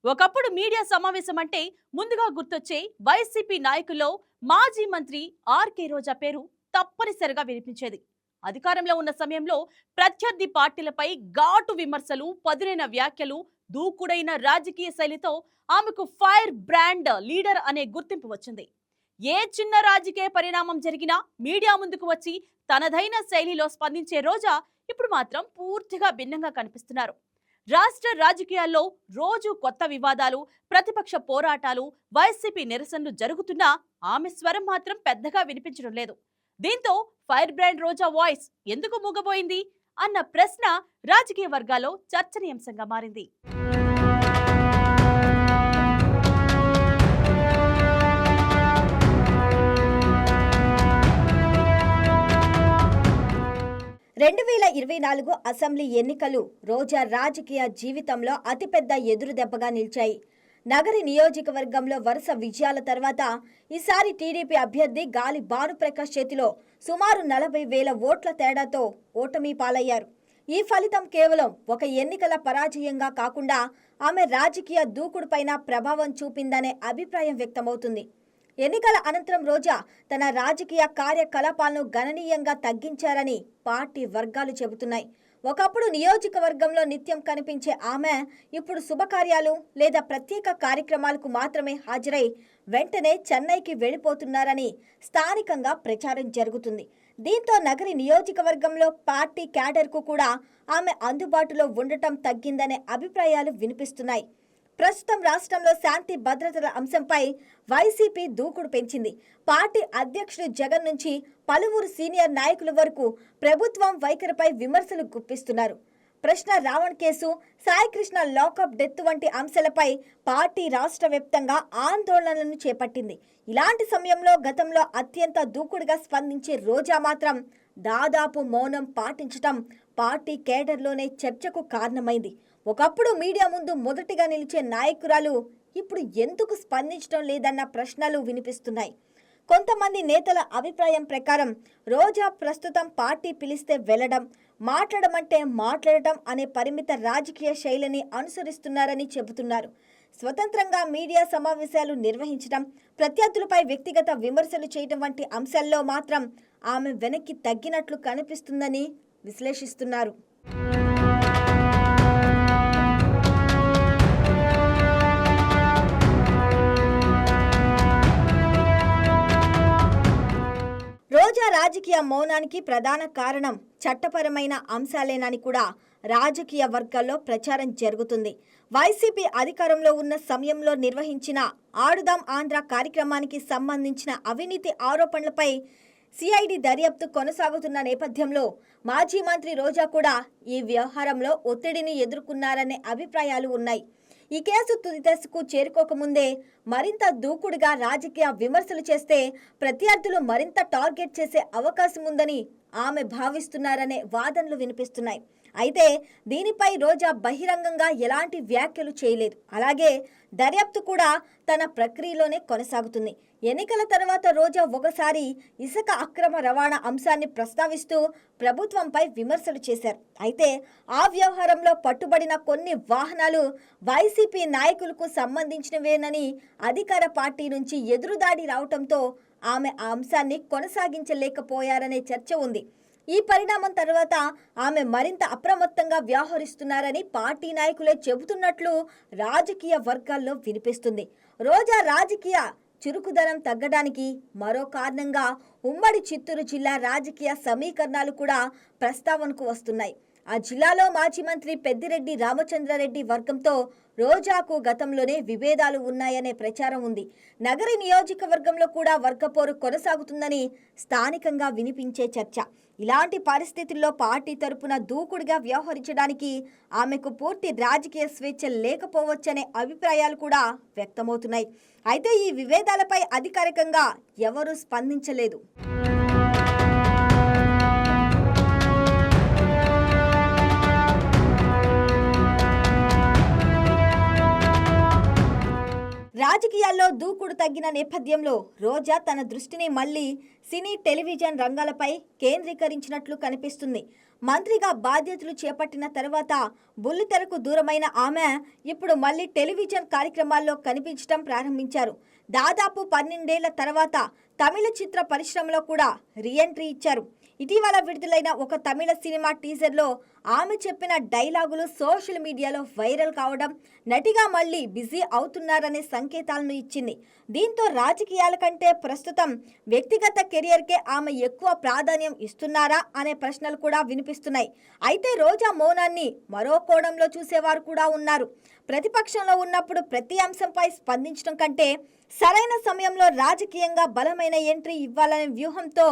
ఒకప్పుడు మీడియా సమావేశం అంటే ముందుగా గుర్తొచ్చే వైసీపీ నాయకుల్లో మాజీ మంత్రి ఆర్కే రోజా పేరు తప్పనిసరిగా వినిపించేది. అధికారంలో ఉన్న సమయంలో ప్రత్యర్థి పార్టీలపై ఘాటు విమర్శలు, పదునైన వ్యాఖ్యలు, దూకుడైన రాజకీయ శైలితో ఆమెకు ఫైర్ బ్రాండ్ లీడర్ అనే గుర్తింపు వచ్చింది. ఏ చిన్న రాజకీయ పరిణామం జరిగినా మీడియా ముందుకు వచ్చి తనదైన శైలిలో స్పందించే రోజా ఇప్పుడు మాత్రం పూర్తిగా భిన్నంగా కనిపిస్తున్నారు. రాష్ట్ర రాజకీయాల్లో రోజు కొత్త వివాదాలు, ప్రతిపక్ష పోరాటాలు, వైసీపీ నిరసనలు జరుగుతున్నా ఆమె స్వరం మాత్రం పెద్దగా వినిపించడం లేదు. దీంతో ఫైర్ బ్రాండ్ రోజా వాయిస్ ఎందుకు మూగబోయింది అన్న ప్రశ్న రాజకీయ వర్గాల్లో చర్చనీయాంశంగా మారింది. 2024 అసెంబ్లీ ఎన్నికలు రోజా రాజకీయ జీవితంలో అతిపెద్ద ఎదురుదెబ్బగా నిలిచాయి. నగరి నియోజకవర్గంలో వరుస విజయాల తర్వాత ఈసారి టీడీపీ అభ్యర్థి గాలి భానుప్రకాష్ చేతిలో సుమారు 40,000 ఓట్ల తేడాతో ఓటమి పాలయ్యారు. ఈ ఫలితం కేవలం ఒక ఎన్నికల పరాజయంగా కాకుండా ఆమె రాజకీయ దూకుడుపైన ప్రభావం చూపిందనే అభిప్రాయం వ్యక్తమవుతుంది. ఎన్నికల అనంతరం రోజా తన రాజకీయ కార్యకలాపాలను గణనీయంగా తగ్గించారని పార్టీ వర్గాలు చెబుతున్నాయి. ఒకప్పుడు నియోజకవర్గంలో నిత్యం కనిపించే ఆమె ఇప్పుడు శుభకార్యాలు లేదా ప్రత్యేక కార్యక్రమాలకు మాత్రమే హాజరై వెంటనే చెన్నైకి వెళ్ళిపోతున్నారని స్థానికంగా ప్రచారం జరుగుతుంది. దీంతో నగరి నియోజకవర్గంలో పార్టీ క్యాడర్కు కూడా ఆమె అందుబాటులో ఉండటం తగ్గిందనే అభిప్రాయాలు వినిపిస్తున్నాయి. ప్రస్తుతం రాష్ట్రంలో శాంతి భద్రతల అంశంపై వైసీపీ దూకుడు పెంచింది. పార్టీ అధ్యక్షుడు జగన్ నుంచి పలువురు సీనియర్ నాయకుల వరకు ప్రభుత్వం వైఖరిపై విమర్శలు గుప్పిస్తున్నారు. ప్రశ్న Ravan case, Saikrishna lockup death వంటి అంశాలపై పార్టీ రాష్ట్ర వ్యాప్తంగా ఆందోళనలను చేపట్టింది. ఇలాంటి సమయంలో గతంలో అత్యంత దూకుడుగా స్పందించే రోజా మాత్రం దాదాపు మౌనం పాటించడం పార్టీ కేడర్లోనే చర్చకు కారణమైంది. ఒకప్పుడు మీడియా ముందు మొదటిగా నిలిచే నాయకురాలు ఇప్పుడు ఎందుకు స్పందించడం లేదన్న ప్రశ్నలు వినిపిస్తున్నాయి. కొంతమంది నేతల అభిప్రాయం ప్రకారం రోజా ప్రస్తుతం పార్టీ పిలిస్తే వెళ్లడం, మాట్లాడమంటే మాట్లాడటం అనే పరిమిత రాజకీయ శైలిని అనుసరిస్తున్నారని చెబుతున్నారు. స్వతంత్రంగా మీడియా సమావేశాలు నిర్వహించడం, ప్రత్యర్థులపై వ్యక్తిగత విమర్శలు చేయడం వంటి అంశాల్లో మాత్రం ఆమె వెనక్కి తగ్గినట్లు కనిపిస్తుందని విశ్లేషిస్తున్నారు. రోజా రాజకీయ మౌనానికి ప్రధాన కారణం చట్టపరమైన అంశాలేనని కూడా రాజకీయ వర్గాల్లో ప్రచారం జరుగుతుంది. వైసీపీ అధికారంలో ఉన్న సమయంలో నిర్వహించిన ఆడుదాం ఆంధ్ర కార్యక్రమానికి సంబంధించిన అవినీతి ఆరోపణలపై సిఐడి దర్యాప్తు కొనసాగుతున్న నేపథ్యంలో మాజీ మంత్రి రోజా కూడా ఈ వ్యవహారంలో ఒత్తిడిని ఎదుర్కొన్నారనే అభిప్రాయాలు ఉన్నాయి. ఈ కేసు తుది దశకు చేరుకోకముందే మరింత దూకుడుగా రాజకీయ విమర్శలు చేస్తే ప్రత్యర్థులు మరింత టార్గెట్ చేసే అవకాశం ఉందని ఆమె భావిస్తున్నారనే వాదనలు వినిపిస్తున్నాయి. అయితే దీనిపై రోజా బహిరంగంగా ఎలాంటి వ్యాఖ్యలు చేయలేదు. అలాగే దర్యాప్తు కూడా తన ప్రక్రియలోనే కొనసాగుతుంది. ఎన్నికల తర్వాత రోజా ఒకసారి ఇసుక అక్రమ రవాణా అంశాన్ని ప్రస్తావిస్తూ ప్రభుత్వంపై విమర్శలు చేశారు. అయితే ఆ వ్యవహారంలో పట్టుబడిన కొన్ని వాహనాలు వైసీపీ నాయకులకు సంబంధించినవేనని అధికార పార్టీ నుంచి ఎదురుదాడి రావడంతో ఆమె ఆ అంశాన్ని కొనసాగించలేకపోయారనే చర్చ ఉంది. ఈ పరిణామం తర్వాత ఆమె మరింత అప్రమత్తంగా వ్యవహరిస్తున్నారని పార్టీ నాయకులే చెబుతున్నట్లు రాజకీయ వర్గాల్లో వినిపిస్తుంది. రోజా రాజకీయ చురుకుదనం తగ్గడానికి మరో కారణంగా ఉమ్మడి చిత్తూరు జిల్లా రాజకీయ సమీకరణాలు కూడా ప్రస్తావనకు వస్తున్నాయి. ఆ జిల్లాలో మాజీ మంత్రి పెద్దిరెడ్డి రామచంద్రారెడ్డి వర్గంతో రోజాకు గతంలోనే విభేదాలు ఉన్నాయనే ప్రచారం ఉంది. నగరి నియోజకవర్గంలో కూడా వర్గపోరు కొనసాగుతుందని స్థానికంగా వినిపించే చర్చ. ఇలాంటి పరిస్థితుల్లో పార్టీ తరపున దూకుడుగా వ్యవహరించడానికి ఆమెకు పూర్తి రాజకీయ స్వేచ్ఛ లేకపోవచ్చనే అభిప్రాయాలు కూడా వ్యక్తమవుతున్నాయి. అయితే ఈ విభేదాలపై అధికారికంగా ఎవరూ స్పందించలేదు. రాజకీయాల్లో దూకుడు తగ్గిన నేపథ్యంలో రోజా తన దృష్టిని మళ్లీ సినీ, టెలివిజన్ రంగాలపై కేంద్రీకరించినట్లు కనిపిస్తుంది. మంత్రిగా బాధ్యతలు చేపట్టిన తర్వాత బుల్లితెరకు దూరమైన ఆమె ఇప్పుడు మళ్ళీ టెలివిజన్ కార్యక్రమాల్లో కనిపించడం ప్రారంభించారు. దాదాపు 12 ఏళ్ల తర్వాత తమిళ చిత్ర పరిశ్రమలో కూడా రీఎంట్రీ ఇచ్చారు. ఇటీవల విడుదలైన ఒక తమిళ సినిమా టీజర్లో ఆమె చెప్పిన డైలాగులు సోషల్ మీడియాలో వైరల్ కావడం నటిగా మళ్ళీ బిజీ అవుతున్నారనే సంకేతాలను ఇచ్చింది. దీంతో రాజకీయాల కంటే ప్రస్తుతం వ్యక్తిగత కెరియర్కే ఆమె ఎక్కువ ప్రాధాన్యం ఇస్తున్నారా అనే ప్రశ్నలు కూడా వినిపిస్తున్నాయి. అయితే రోజా మౌనాన్ని మరో కోణంలో చూసేవారు కూడా ఉన్నారు. ప్రతిపక్షంలో ఉన్నప్పుడు ప్రతి అంశంపై స్పందించడం కంటే సరైన సమయంలో రాజకీయంగా బలమైన ఎంట్రీ ఇవ్వాలనే వ్యూహంతో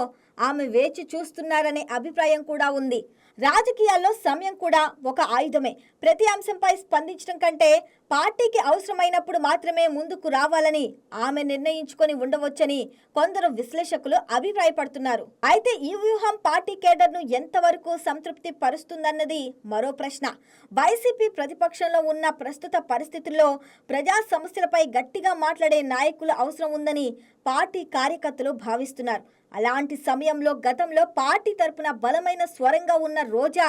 ఆమె వేచి చూస్తున్నారనే అభిప్రాయం కూడా ఉంది. రాజకీయాల్లో సమయం కూడా ఒక ఆయుధమే. ప్రతి అంశంపై స్పందించడం కంటే పార్టీకి అవసరమైనప్పుడు మాత్రమే ముందుకు రావాలని ఆమె నిర్ణయించుకొని ఉండవచ్చని కొందరు విశ్లేషకులు అభిప్రాయపడుతున్నారు. అయితే ఈ వ్యూహం పార్టీ కేడర్ను ఎంతవరకు సంతృప్తి పరుస్తుందన్నది మరో ప్రశ్న. వైసీపీ ప్రతిపక్షంలో ఉన్న ప్రస్తుత పరిస్థితుల్లో ప్రజా సమస్యలపై గట్టిగా మాట్లాడే నాయకులు అవసరం ఉందని పార్టీ కార్యకర్తలు భావిస్తున్నారు. అలాంటి సమయంలో గతంలో పార్టీ తరపున బలమైన స్వరంగా ఉన్న రోజా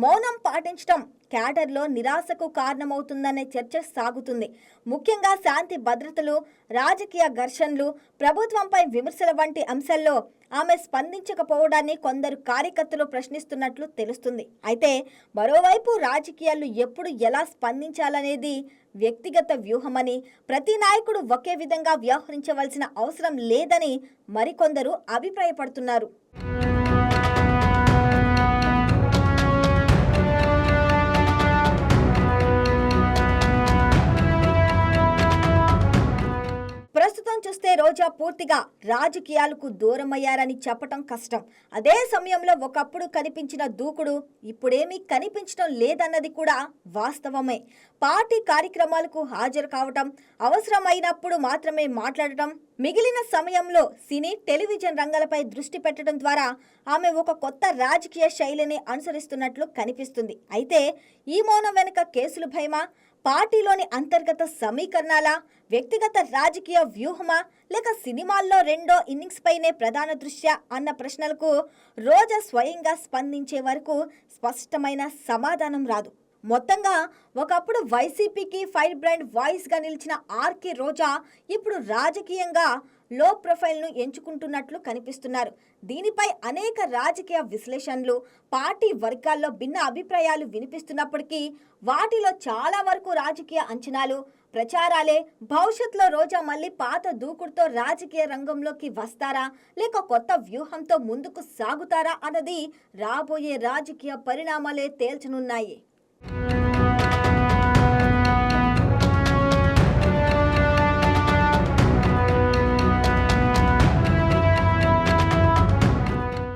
మౌనం పాటించడం క్యాడర్లో నిరాశకు కారణమవుతుందనే చర్చ సాగుతుంది. ముఖ్యంగా శాంతి భద్రతలు, రాజకీయ ఘర్షణలు, ప్రభుత్వంపై విమర్శల వంటి అంశాల్లో ఆమె స్పందించకపోవడాన్ని కొందరు కార్యకర్తలు ప్రశ్నిస్తున్నట్లు తెలుస్తుంది. అయితే మరోవైపు రాజకీయాలు ఎప్పుడు ఎలా స్పందించాలనేది వ్యక్తిగత వ్యూహమని, ప్రతి నాయకుడు ఒకే విధంగా వ్యవహరించవలసిన అవసరం లేదని మరికొందరు అభిప్రాయపడుతున్నారు. ప్రస్తుతం చూస్తే రోజా పూర్తిగా రాజకీయాలకు దూరమయ్యారని చెప్పటం కష్టం. అదే సమయంలో ఒకప్పుడు కనిపించిన దూకుడు ఇప్పుడేమీ కనిపించడం లేదన్నది కూడా వాస్తవమే. పార్టీ కార్యక్రమాలకు హాజరు కావటం, అవసరమైనప్పుడు మాత్రమే మాట్లాడటం, మిగిలిన సమయంలో సినీ, టెలివిజన్ రంగాలపై దృష్టి పెట్టడం ద్వారా ఆమె ఒక కొత్త రాజకీయ శైలిని అనుసరిస్తున్నట్లు కనిపిస్తుంది. అయితే ఈ మౌనం వెనుక కేసులు భయమా, పార్టీలోని అంతర్గత సమీకరణాల, వ్యక్తిగత రాజకీయ వ్యూహమా, లేక సినిమాల్లో రెండో ఇన్నింగ్స్ పైనే ప్రధాన దృష్ట్యా అన్న ప్రశ్నలకు రోజా స్వయంగా స్పందించే వరకు స్పష్టమైన సమాధానం రాదు. మొత్తంగా ఒకప్పుడు వైసీపీకి ఫైర్ బ్రాండ్ వాయిస్గా నిలిచిన ఆర్కే రోజా ఇప్పుడు రాజకీయంగా లో ప్రొఫైల్ను ఎంచుకుంటున్నట్లు కనిపిస్తున్నారు. దీనిపై అనేక రాజకీయ విశ్లేషణలు, పార్టీ వర్గాల్లో భిన్న అభిప్రాయాలు వినిపిస్తున్నప్పటికీ వాటిలో చాలా వరకు రాజకీయ అంచనాలు, ప్రచారాలే. భవిష్యత్తులో రోజా మళ్ళీ పాత దూకుడుతో రాజకీయ రంగంలోకి వస్తారా, లేక కొత్త వ్యూహంతో ముందుకు సాగుతారా అన్నది రాబోయే రాజకీయ పరిణామాలే తేల్చనున్నాయి.